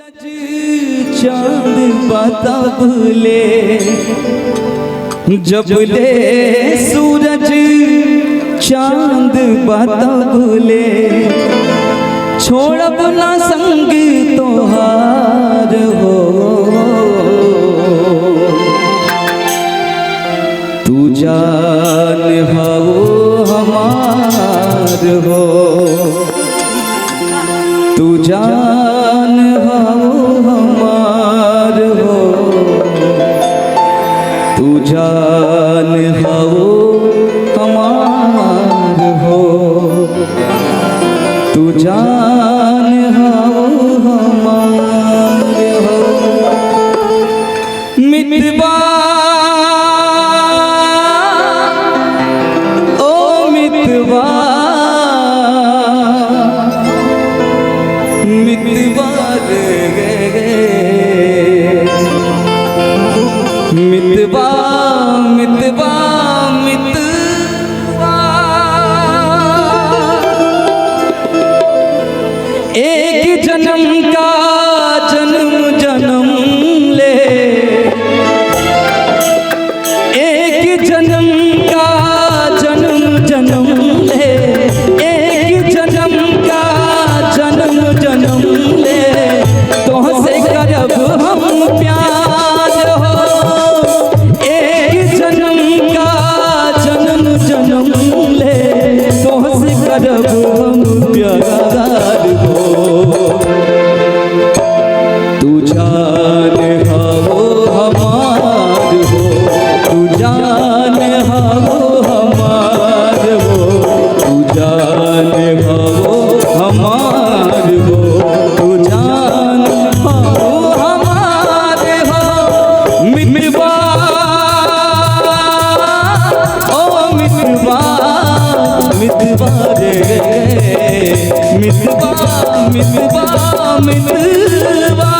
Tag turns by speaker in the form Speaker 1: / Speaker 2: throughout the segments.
Speaker 1: चांद बताबले जब ले सूरज चांद बताबले छोड़ब ना संग तोहार हो। तू जान हो हमार हो, तू जान हो हमार हो, तू जान हो हमार हो, तू जान हो हमार हो। मितवा ओ मितवा मितवा मितवा मितवा मितवा एक जन्म का जन्म जन्म ले, एक जन्म का जन्म जन्म ले, एक जन्म का जन्म जन्म ले, तुमसे करब हम प्यार हो। एक जन्म का जन्म जन्म ले, तुमसे करब हम प्यार हो। तू जान हो हमार हो, तू जान हो हमार हो, तू जान हो हमार हो, तू जान हो हमार हो। मितवा ओ मितवा मितवा रे मितवा मितवा मितवा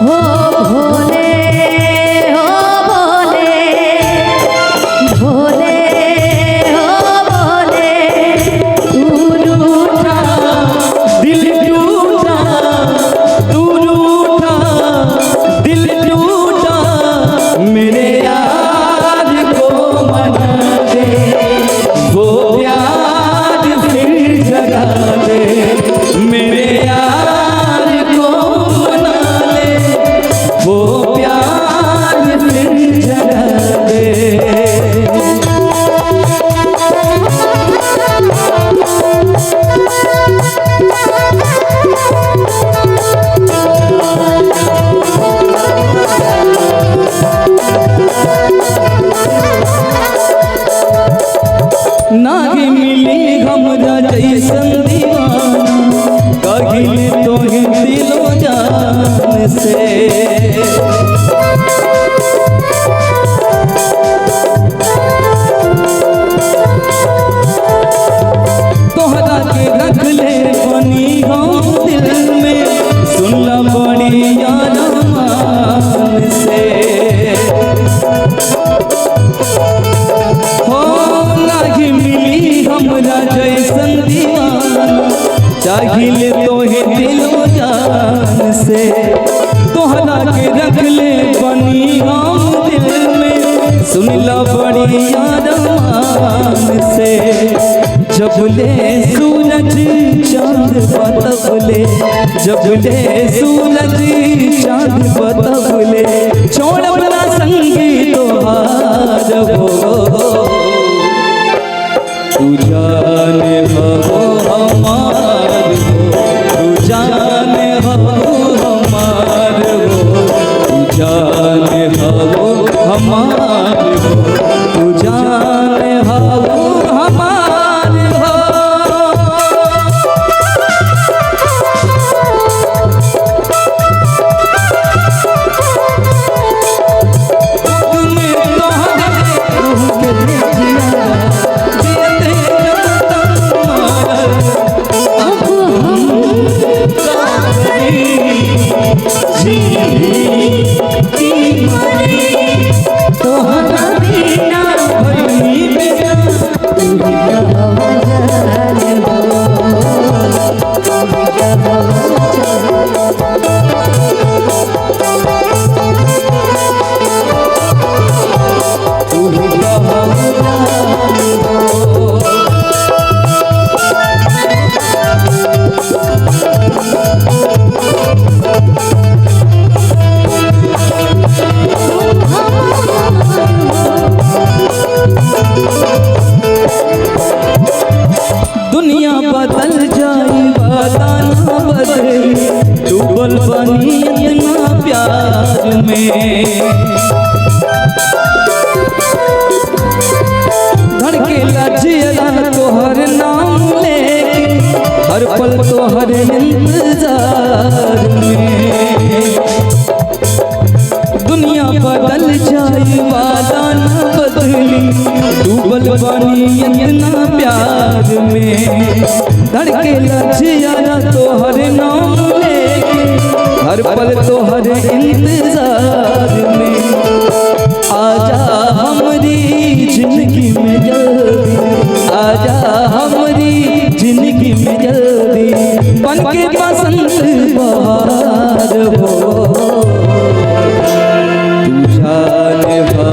Speaker 2: हो भोले हो भोले भोले हो भोले।
Speaker 1: तू रूठा दिल टूटा, तू रूठा दिल टूटा, मेरे यार को मना दे, वो प्यार फिर जगा दे, मेरे यार को मना ले, वो प्यार फिर जगा दे। नाही मिली हमरा जैसन दीवाना, कहिल तोहे दिलो जान से। तोहरा के रख ले बनी हम दिल में, सुनला बड़ी याद मान से। हो नाही मिली हमरा जैसन दीवाना, चाहिए तोहे दिलो जान से। तोहरा के रख ले बनी हम दिल में, सुनला बड़ी आरमान से। जब ले सूरज चांद बताबले, जब ले सूरज चांद बताबले, छोड़ब ना संगी तोहार हो। तू जान हो हमार हो, तू जान हो हमार हो, तू जान हो हमार हो, तू जान हो हमार हो। तू ही कहो जान हो। दुनिया बदल जाई वादा ना बदली, डूबल बनी इतना प्यार में। धड़के लजिया तोहर नाम लेके, हर पल तोहर इंतजार में। दुनिया बदल जाई वादा ना बदली, डूबल बनी इतना प्यार में। धड़के लजिया तोहर नाम लेके, हर पल तोहर इंतजार में। आजा हमारी जिंदगी में जल्दी, आजा हमारी जिंदगी में जल्दी, बनके बसंत बहार हो। तू जान हो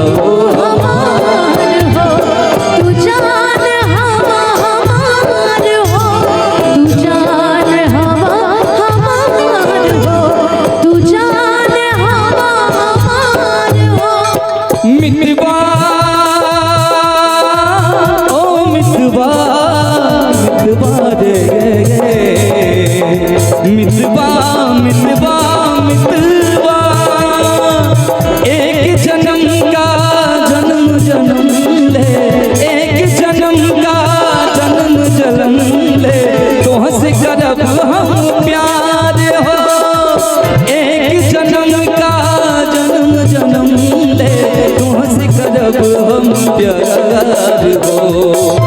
Speaker 2: हमार हो, तू जान हमार हो, तू जान हमार हो, तू जान हमार हो।
Speaker 1: मितवा ओ मितवा, मितवा रे मितवा मितवा मितवा, एक जन्म का जन्म जन्म ले, एक जन्म का जन्म जन्म ले, तोहसे करब हम प्यार हो। एक जन्म का जन्म जन्म ले, तोहसे करब हम प्यार हो।